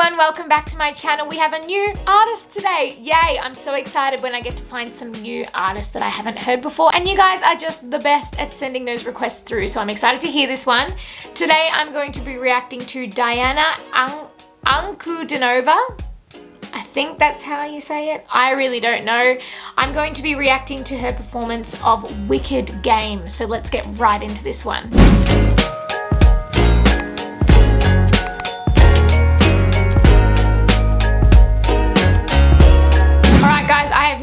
everyone, welcome back to my channel. We have a new artist today. Yay, I'm so excited when I get to find some new artists that I haven't heard before. And you guys are just the best at sending those requests through, so I'm excited to hear this one. Today I'm going to be reacting to Diana Ankudinova. I think that's how you say it. I really don't know. I'm going to be reacting to her performance of Wicked Game. So let's get right into this one.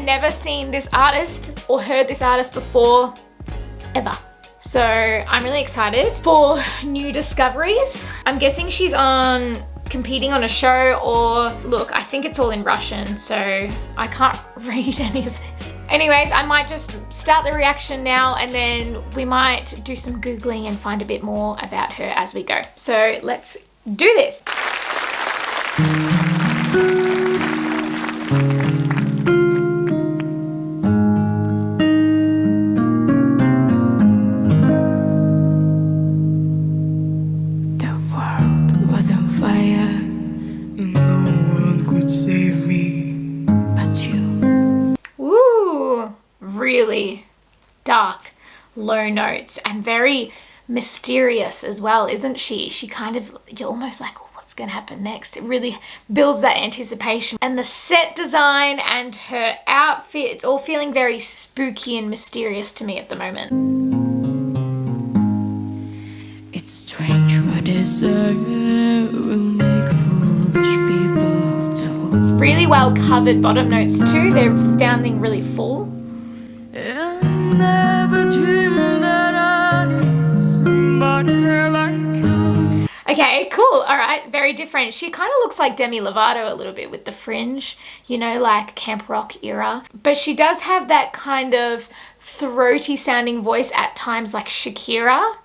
Never seen this artist or heard this artist before, ever. So I'm really excited for new discoveries. I'm guessing she's competing on a show, or look, I think it's all in Russian, so I can't read any of this. Anyways, I might just start the reaction now and then we might do some Googling and find a bit more about her as we go. So let's do this. Really dark, low notes and very mysterious as well, isn't she? She kind of, you're almost like, oh, what's gonna happen next? It really builds that anticipation. And the set design and her outfit, it's all feeling very spooky and mysterious to me at the moment. It's strange what desire will make foolish people do. Really well covered bottom notes too. They're sounding really full. Okay, cool. All right, very different. She kind of looks like Demi Lovato a little bit with the fringe, you know, like camp rock era. But she does have that kind of throaty sounding voice at times, like Shakira.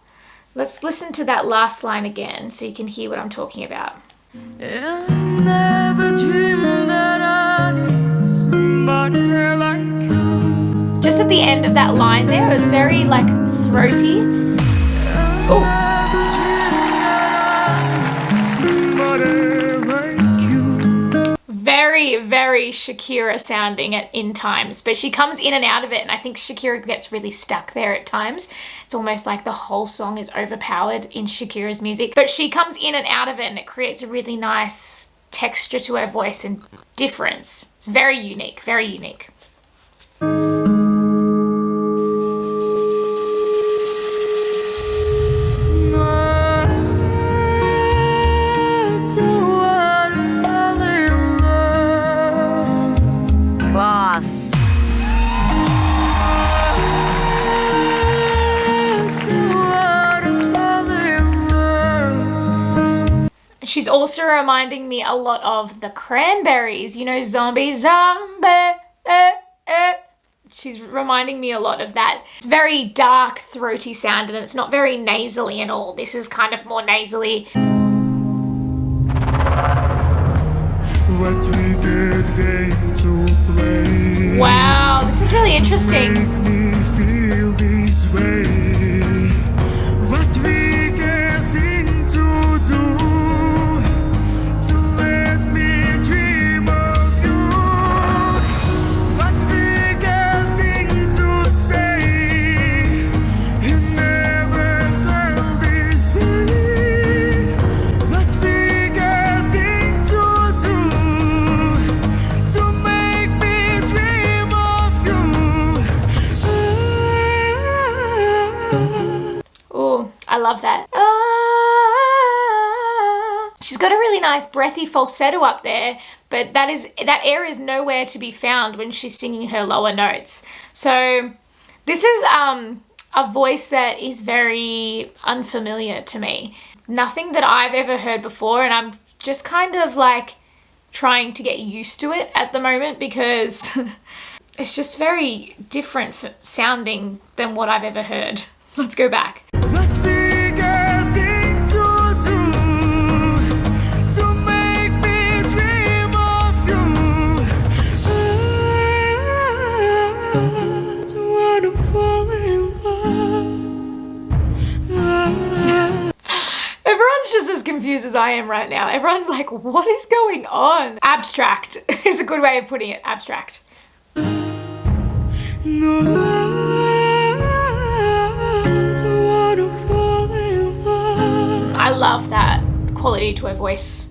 Let's listen to that last line again so you can hear what I'm talking about. Just at the end of that line there, it was very like throaty. Oh. Very, very Shakira sounding in times, but she comes in and out of it, and I think Shakira gets really stuck there at times. It's almost like the whole song is overpowered in Shakira's music, but she comes in and out of it and it creates a really nice texture to her voice and difference. It's very unique, very unique. She's also reminding me a lot of the Cranberries, you know, zombie. She's reminding me a lot of that. It's very dark, throaty sound, and it's not very nasally at all. This is kind of more nasally. Wow, this is really interesting. I love that. She's got a really nice breathy falsetto up there, but that air is nowhere to be found when she's singing her lower notes. So this is a voice that is very unfamiliar to me. Nothing that I've ever heard before, and I'm just kind of like trying to get used to it at the moment because it's just very different sounding than what I've ever heard. Let's go back. Everyone's just as confused as I am right now. Everyone's like, what is going on? Abstract is a good way of putting it. Abstract. No, I don't wanna fall in love. I love that quality to her voice.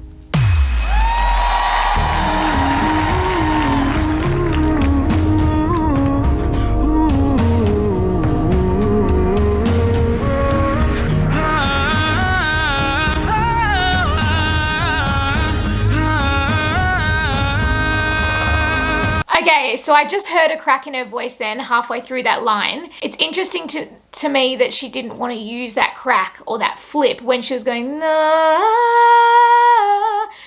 Okay, so I just heard a crack in her voice then halfway through that line. It's interesting to me that she didn't want to use that crack or that flip when she was going, nah.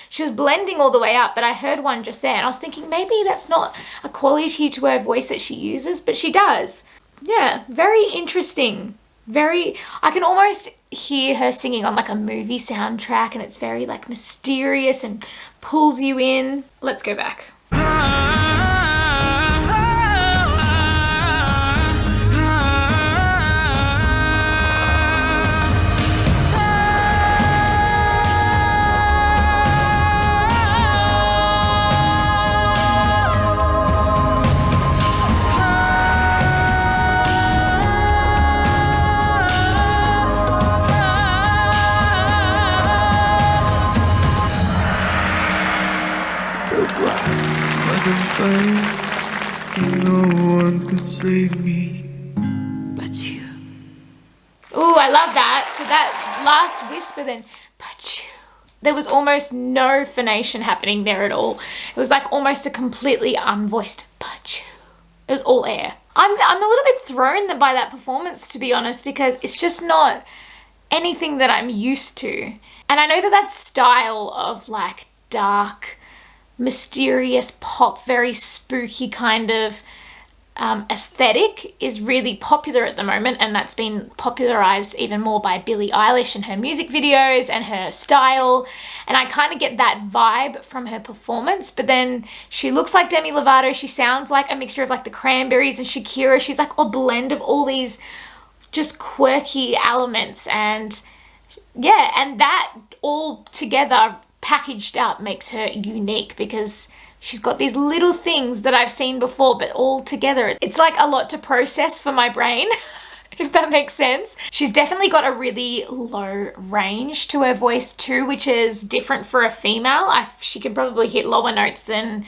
She was blending all the way up, but I heard one just there and I was thinking maybe that's not a quality to her voice that she uses, but she does. Yeah, very interesting. I can almost hear her singing on like a movie soundtrack, and it's very like mysterious and pulls you in. Let's go back. And no one could save me but you. Ooh, I love that. So that last whisper then, but you. There was almost no phonation happening there at all. It was like almost a completely unvoiced but you. It was all air. I'm a little bit thrown by that performance, to be honest, because it's just not anything that I'm used to. And I know that style of like dark, mysterious pop, very spooky kind of aesthetic is really popular at the moment, and that's been popularized even more by Billie Eilish and her music videos and her style, and I kind of get that vibe from her performance. But then she looks like Demi Lovato, she sounds like a mixture of like the Cranberries and Shakira. She's like a blend of all these just quirky elements, and yeah, and that all together packaged up makes her unique because she's got these little things that I've seen before, but all together it's like a lot to process for my brain, if that makes sense. She's definitely got a really low range to her voice too, which is different for a female. She can probably hit lower notes than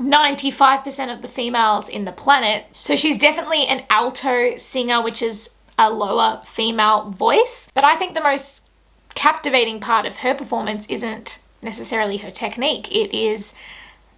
95% of the females in the planet. So she's definitely an alto singer, which is a lower female voice. But I think the most captivating part of her performance isn't necessarily her technique, it is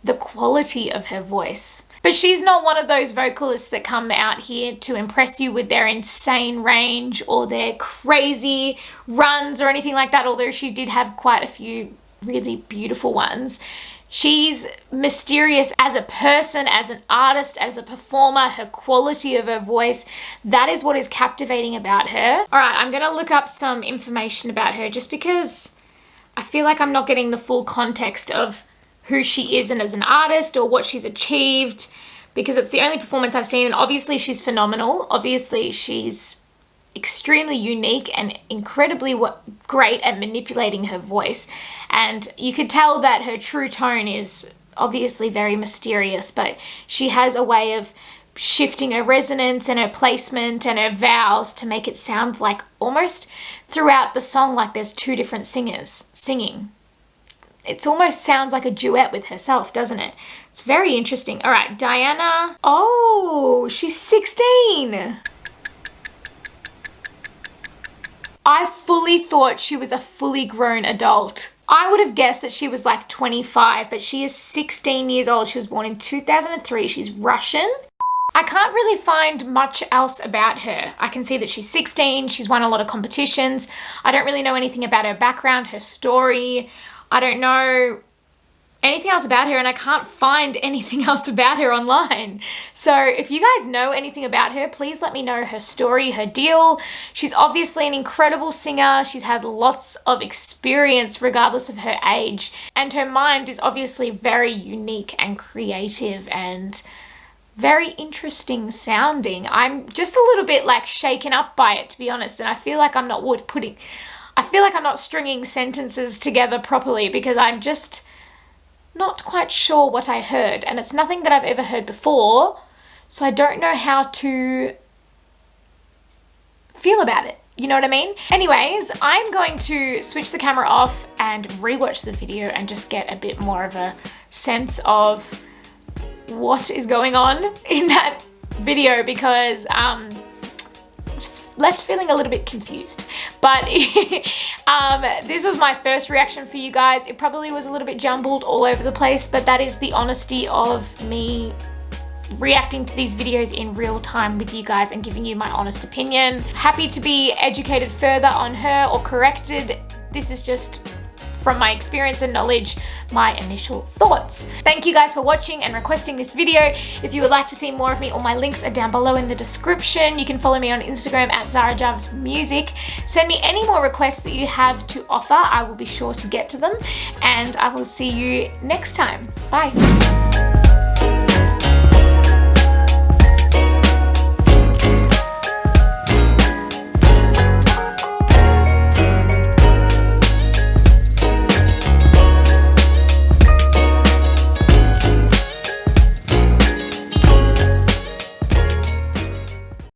the quality of her voice. But she's not one of those vocalists that come out here to impress you with their insane range or their crazy runs or anything like that, although she did have quite a few really beautiful ones. She's mysterious as a person, as an artist, as a performer. Her quality of her voice, that is what is captivating about her. All right, I'm gonna look up some information about her just because I feel like I'm not getting the full context of who she is and as an artist or what she's achieved, because it's the only performance I've seen, and obviously she's phenomenal. Obviously she's extremely unique and incredibly great at manipulating her voice, and you could tell that her true tone is obviously very mysterious, but she has a way of shifting her resonance and her placement and her vowels to make it sound like almost throughout the song like there's two different singers singing. It almost sounds like a duet with herself, doesn't it? It's very interesting. All right, Diana. Oh, she's 16. I fully thought she was a fully grown adult. I would have guessed that she was like 25, but she is 16 years old. She was born in 2003. She's Russian. I can't really find much else about her. I can see that she's 16. She's won a lot of competitions. I don't really know anything about her background, her story. I don't know anything else about her, and I can't find anything else about her online. So if you guys know anything about her, please let me know her story, her deal. She's obviously an incredible singer. She's had lots of experience regardless of her age, and her mind is obviously very unique and creative and very interesting sounding. I'm just a little bit like shaken up by it, to be honest, and I feel like I'm not putting I feel like I'm not stringing sentences together properly because I'm just not quite sure what I heard, and it's nothing that I've ever heard before, so I don't know how to feel about it. You know what I mean? Anyways, I'm going to switch the camera off and rewatch the video and just get a bit more of a sense of what is going on in that video, because just left feeling a little bit confused. But this was my first reaction for you guys. It probably was a little bit jumbled all over the place, but that is the honesty of me reacting to these videos in real time with you guys and giving you my honest opinion. Happy to be educated further on her or corrected. This is just from my experience and knowledge, my initial thoughts. Thank you guys for watching and requesting this video. If you would like to see more of me, all my links are down below in the description. You can follow me on Instagram at ZaraJarvisMusic. Send me any more requests that you have to offer. I will be sure to get to them, and I will see you next time. Bye.